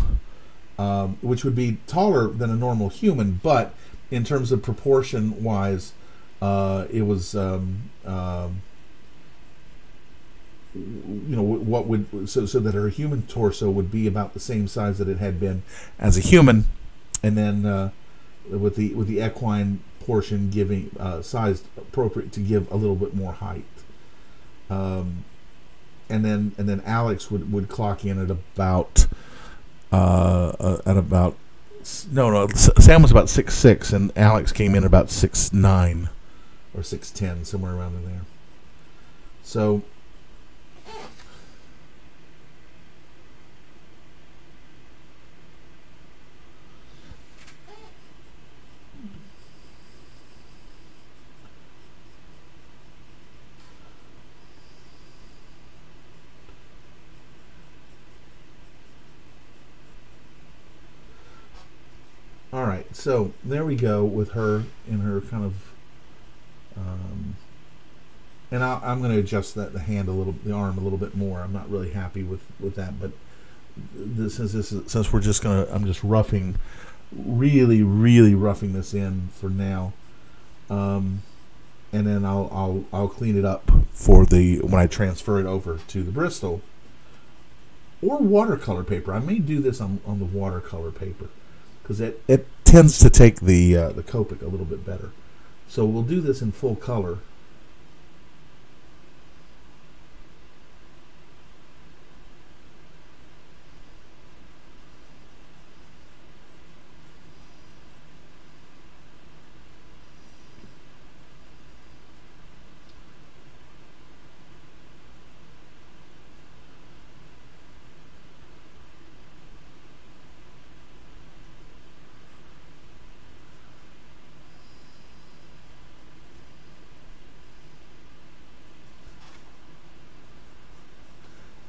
which would be taller than a normal human, but in terms of proportion wise, it was what would so that her human torso would be about the same size that it had been as a human, and then with the equine portion giving sized appropriate to give a little bit more height, and then Alex would clock in at about Sam was about 6'6", and Alex came in about 6'9" or 6'10", somewhere around in there. So All right, so there we go with her in her kind of, and I'm going to adjust the hand a little, the arm a little bit more. I'm not really happy with that, but since we're just I'm just roughing, really roughing this in for now, and then I'll clean it up for when I transfer it over to the Bristol or watercolor paper. I may do this on the watercolor paper, because it tends to take the Copic a little bit better. So we'll do this in full color.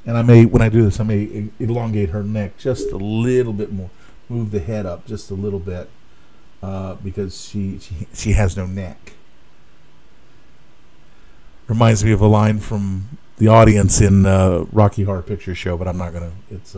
And I may, when I do this, I may elongate her neck just a little bit more, move the head up just a little bit, because she has no neck. Reminds me of a line from the audience in Rocky Horror Picture Show, but I'm not gonna. It's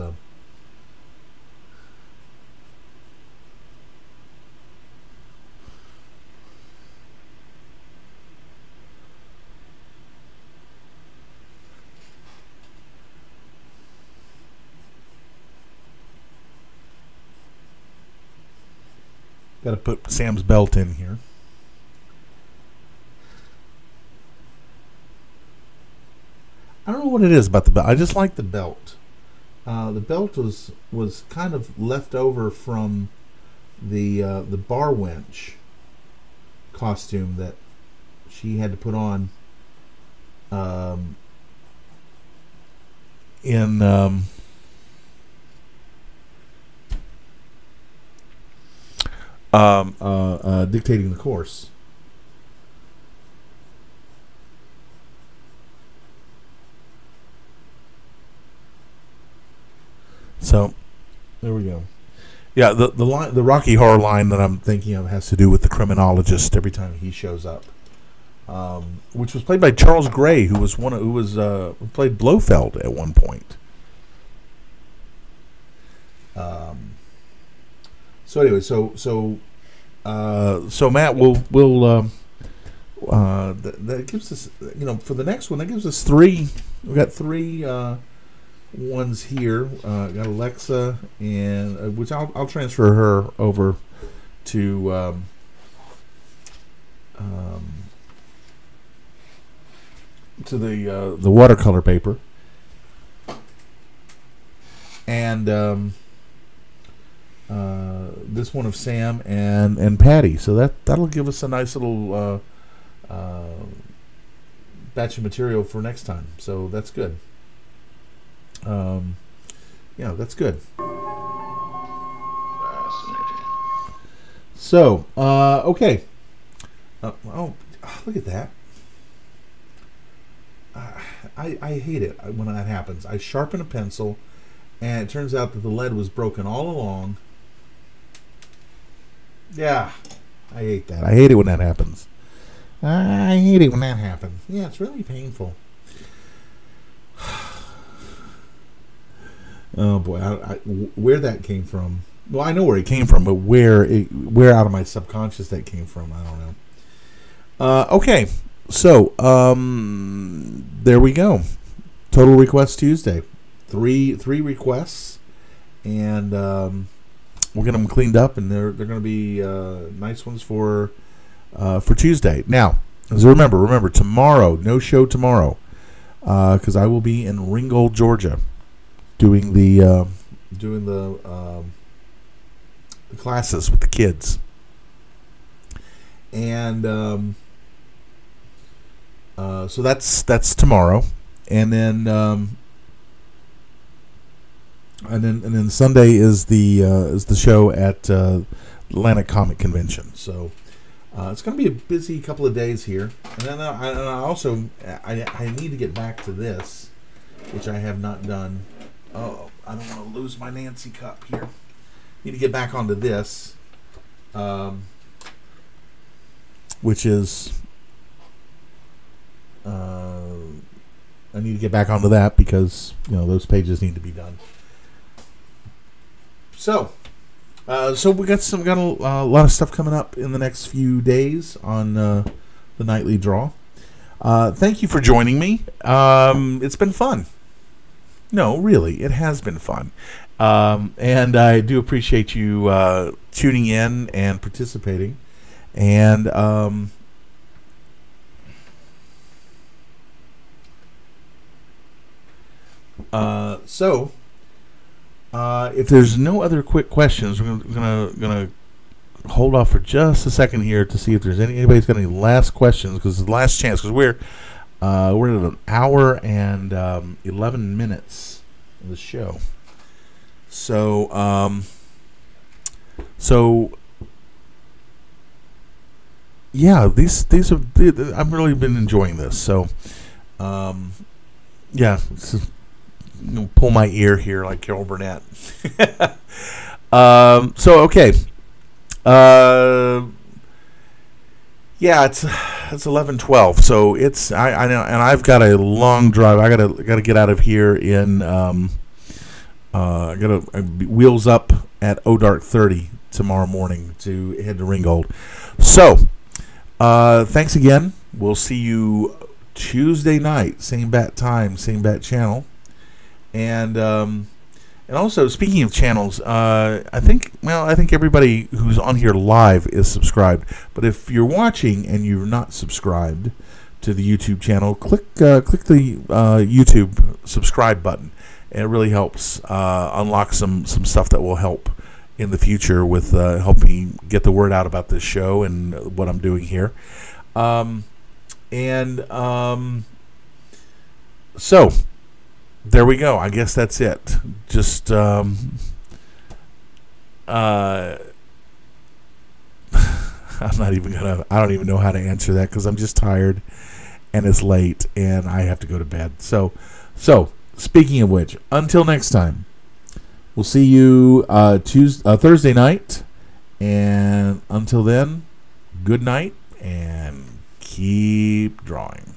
got to put Sam's belt in here. I don't know what it is about the belt. I just like the belt. The belt was kind of left over from the bar wench costume that she had to put on in dictating the course. So there we go. Yeah, the Rocky Horror line that I'm thinking of has to do with the criminologist every time he shows up, which was played by Charles Gray, who played Blofeld at one point. So anyway, so Matt, that gives us, for the next one, that gives us three. We've got three ones here. Got Alexa, and which I'll transfer her over to the watercolor paper, and this one of Sam and Patty. So that'll give us a nice little batch of material for next time. So that's good. Yeah, that's good. So okay. Oh, look at that. I hate it when that happens. I sharpen a pencil, and it turns out that the lead was broken all along. Yeah, I hate that. I hate it when that happens. I hate it when that happens. Yeah, it's really painful. Oh boy, where that came from? Well, I know where it came from, but where out of my subconscious that came from, I don't know. Okay, so there we go. Total Request Tuesday. Three requests, and we'll get them cleaned up, and they're going to be nice ones for Tuesday. Now, as remember tomorrow, no show tomorrow, because I will be in Ringgold, Georgia, doing the classes with the kids, and so that's tomorrow, and then Sunday is the show at Atlantic Comic Convention. So it's going to be a busy couple of days here, and then I need to get back to this, which I have not done. Oh, I don't want to lose my Nancy cup here. Need to get back onto this, which is I need to get back onto that because those pages need to be done. So we got a lot of stuff coming up in the next few days on the nightly draw. Thank you for joining me. It's been fun. No, really, it has been fun. And I do appreciate you tuning in and participating. And if there's no other quick questions, we're gonna hold off for just a second here to see if there's anybody's got any last questions, because it's the last chance, because we're at an hour and 11 minutes of the show. So yeah, these are I've really been enjoying this. So yeah, pull my ear here like Carol Burnett. So okay. Yeah, it's 11:12, so it's I know, and I've got a long drive. I gotta get out of here in I gotta wheels up at dark:30 tomorrow morning to head to Ringgold. So thanks again. We'll see you Tuesday night, same bat time, same bat channel, and also, speaking of channels, I think everybody who's on here live is subscribed. But if you're watching and you're not subscribed to the YouTube channel, click the YouTube subscribe button. And it really helps unlock some stuff that will help in the future with helping get the word out about this show and what I'm doing here. So there we go. I guess that's it. Just I don't even know how to answer that, because I'm just tired and it's late and I have to go to bed. So speaking of which, until next time, we'll see you Thursday night, and until then, good night and keep drawing.